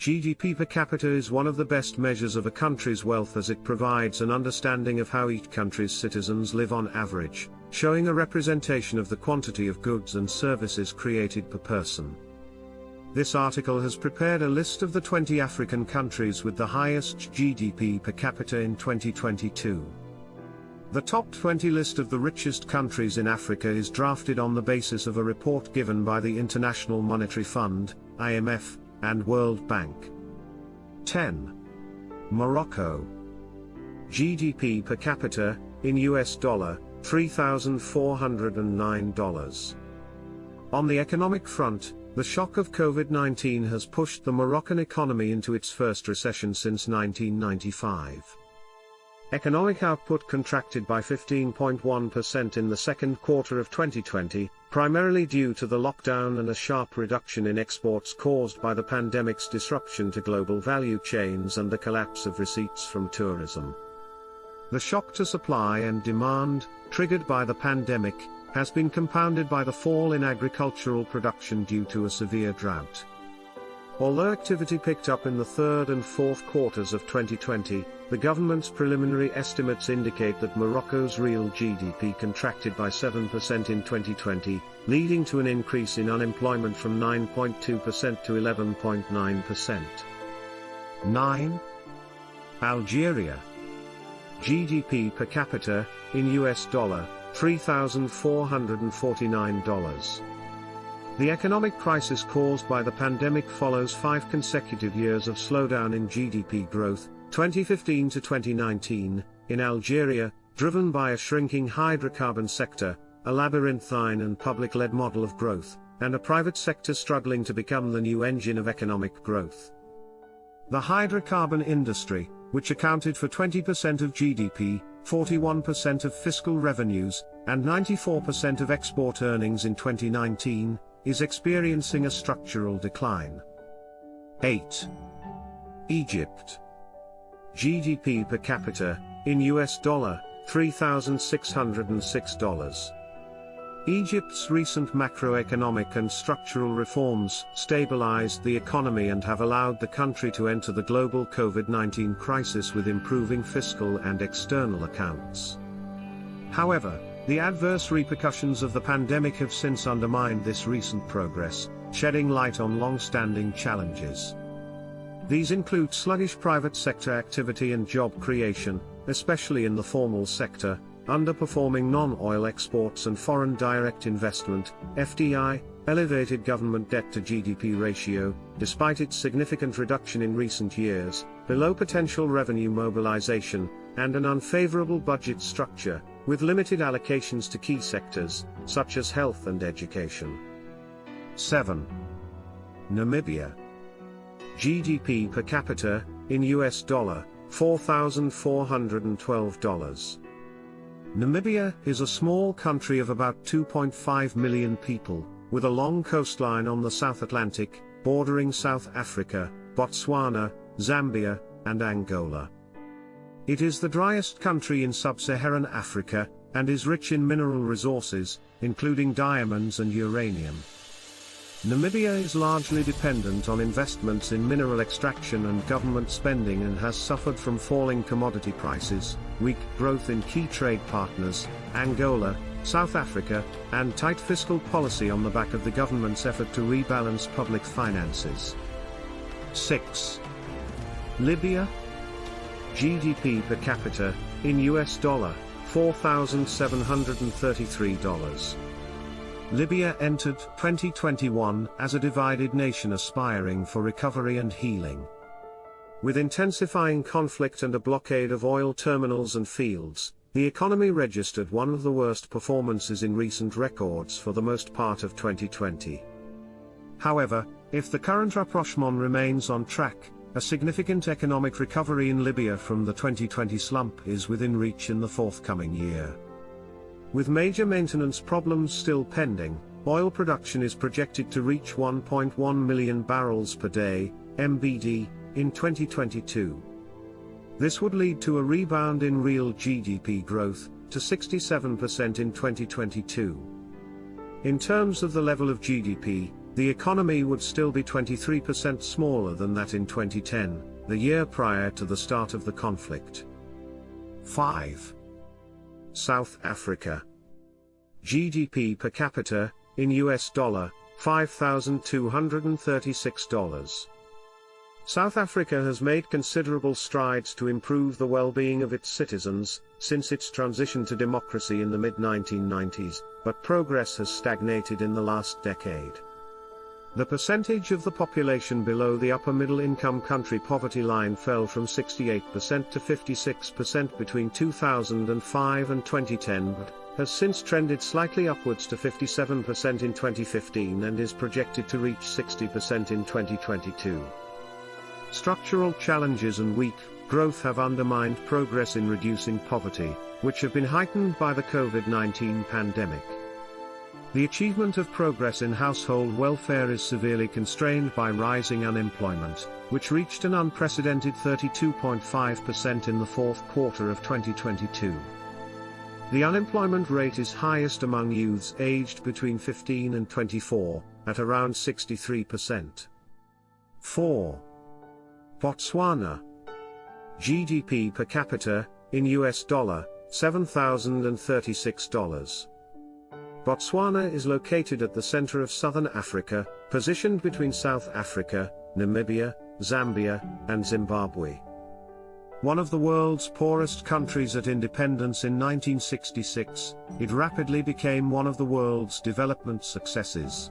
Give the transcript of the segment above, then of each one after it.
GDP per capita is one of the best measures of a country's wealth as it provides an understanding of how each country's citizens live on average, showing a representation of the quantity of goods and services created per person. This article has prepared a list of the 20 African countries with the highest GDP per capita in 2022. The top 20 list of the richest countries in Africa is drafted on the basis of a report given by the International Monetary Fund, IMF, and World Bank. 10. Morocco. GDP per capita, in US dollar, $3,409. On the economic front, the shock of COVID-19 has pushed the Moroccan economy into its first recession since 1995. Economic output contracted by 15.1% in the second quarter of 2020, primarily due to the lockdown and a sharp reduction in exports caused by the pandemic's disruption to global value chains and the collapse of receipts from tourism. The shock to supply and demand, triggered by the pandemic, has been compounded by the fall in agricultural production due to a severe drought. Although activity picked up in the third and fourth quarters of 2020, the government's preliminary estimates indicate that Morocco's real GDP contracted by 7% in 2020, leading to an increase in unemployment from 9.2% to 11.9%. 9. Algeria. GDP per capita, in US dollar, $3,449. The economic crisis caused by the pandemic follows 5 consecutive years of slowdown in GDP growth, 2015 to 2019, in Algeria, driven by a shrinking hydrocarbon sector, a labyrinthine and public-led model of growth, and a private sector struggling to become the new engine of economic growth. The hydrocarbon industry, which accounted for 20% of GDP, 41% of fiscal revenues, and 94% of export earnings in 2019, is experiencing a structural decline. 8. Egypt. GDP per capita, in US dollar, $3,606. Egypt's recent macroeconomic and structural reforms stabilized the economy and have allowed the country to enter the global COVID-19 crisis with improving fiscal and external accounts. However, the adverse repercussions of the pandemic have since undermined this recent progress, shedding light on long-standing challenges. These include sluggish private sector activity and job creation, especially in the formal sector, underperforming non-oil exports and foreign direct investment, FDI, elevated government debt to GDP ratio, despite its significant reduction in recent years, below potential revenue mobilization, and an unfavorable budget structure, with limited allocations to key sectors, such as health and education. 7. Namibia. GDP per capita, in US dollar, $4,412. Namibia is a small country of about 2.5 million people, with a long coastline on the South Atlantic, bordering South Africa, Botswana, Zambia, and Angola. It is the driest country in sub-Saharan Africa, and is rich in mineral resources, including diamonds and uranium. Namibia is largely dependent on investments in mineral extraction and government spending and has suffered from falling commodity prices, weak growth in key trade partners, Angola, South Africa, and tight fiscal policy on the back of the government's effort to rebalance public finances. 6. Libya. GDP per capita, in US dollar, $4,733. Libya entered 2021 as a divided nation aspiring for recovery and healing. With intensifying conflict and a blockade of oil terminals and fields, the economy registered one of the worst performances in recent records for the most part of 2020. However, if the current rapprochement remains on track, a significant economic recovery in Libya from the 2020 slump is within reach in the forthcoming year. With major maintenance problems still pending, oil production is projected to reach 1.1 million barrels per day, MBD, in 2022. This would lead to a rebound in real GDP growth, to 67% in 2022. In terms of the level of GDP, the economy would still be 23% smaller than that in 2010, the year prior to the start of the conflict. 5. South Africa. GDP per capita, in US dollar, $5,236. South Africa has made considerable strides to improve the well-being of its citizens since its transition to democracy in the mid-1990s, but progress has stagnated in the last decade. The percentage of the population below the upper middle-income country poverty line fell from 68% to 56% between 2005 and 2010 but has since trended slightly upwards to 57% in 2015 and is projected to reach 60% in 2022. Structural challenges and weak growth have undermined progress in reducing poverty, which have been heightened by the COVID-19 pandemic. The achievement of progress in household welfare is severely constrained by rising unemployment, which reached an unprecedented 32.5% in the fourth quarter of 2022. The unemployment rate is highest among youths aged between 15 and 24, at around 63%. 4. Botswana. GDP per capita, in US dollar, $7,036. Botswana is located at the center of southern Africa, positioned between South Africa, Namibia, Zambia, and Zimbabwe. One of the world's poorest countries at independence in 1966, it rapidly became one of the world's development successes.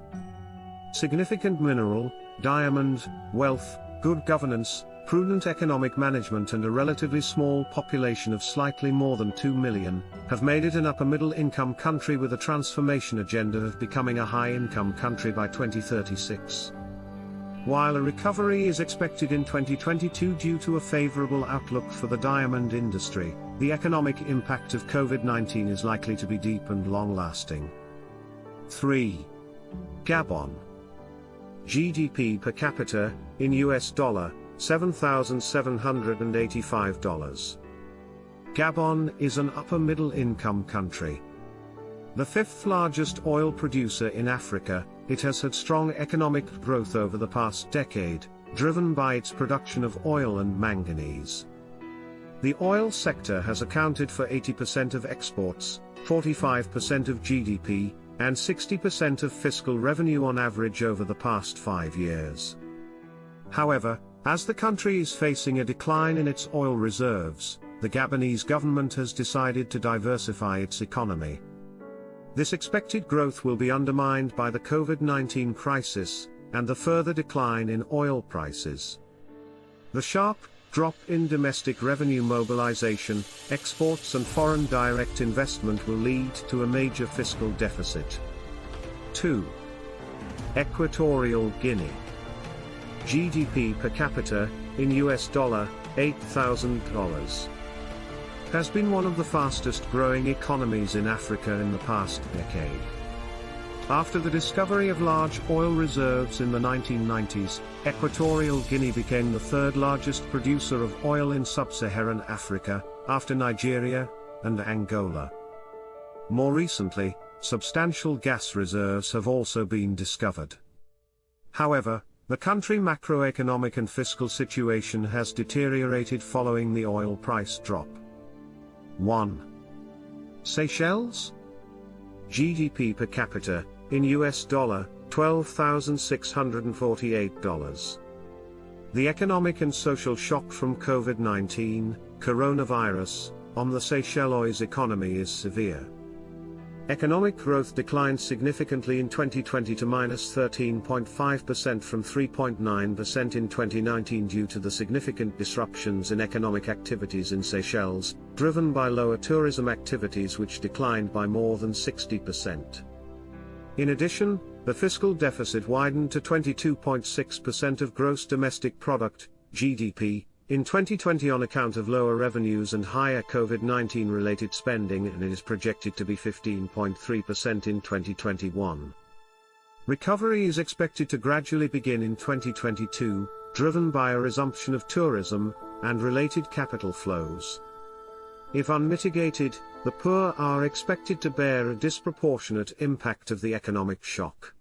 Significant mineral, diamond, wealth, good governance, prudent economic management and a relatively small population of slightly more than 2 million, have made it an upper-middle-income country with a transformation agenda of becoming a high-income country by 2036. While a recovery is expected in 2022 due to a favorable outlook for the diamond industry, the economic impact of COVID-19 is likely to be deep and long-lasting. 3. Gabon. GDP per capita, in US dollar, $7,785. Gabon is an upper-middle-income country. The fifth largest oil producer in Africa, it has had strong economic growth over the past decade, driven by its production of oil and manganese. The oil sector has accounted for 80% of exports, 45% of GDP, and 60% of fiscal revenue on average over the past 5 years. However, as the country is facing a decline in its oil reserves, the Gabonese government has decided to diversify its economy. This expected growth will be undermined by the COVID-19 crisis, and the further decline in oil prices. The sharp drop in domestic revenue mobilization, exports and foreign direct investment will lead to a major fiscal deficit. 2. Equatorial Guinea. GDP per capita, in US dollar, $8,000. Has been one of the fastest growing economies in Africa in the past decade. After the discovery of large oil reserves in the 1990s, Equatorial Guinea became the third largest producer of oil in sub-Saharan Africa, after Nigeria and Angola. More recently, substantial gas reserves have also been discovered. However, the country's macroeconomic and fiscal situation has deteriorated following the oil price drop. 1. Seychelles. GDP per capita, in US dollar, $12,648. The economic and social shock from COVID-19, coronavirus, on the Seychelles economy is severe. Economic growth declined significantly in 2020 to -13.5% from 3.9% in 2019 due to the significant disruptions in economic activities in Seychelles, driven by lower tourism activities which declined by more than 60%. In addition, the fiscal deficit widened to 22.6% of gross domestic product, GDP, in 2020 on account of lower revenues and higher COVID-19 related spending, and it is projected to be 15.3% in 2021. Recovery is expected to gradually begin in 2022, driven by a resumption of tourism and related capital flows. If unmitigated, the poor are expected to bear a disproportionate impact of the economic shock.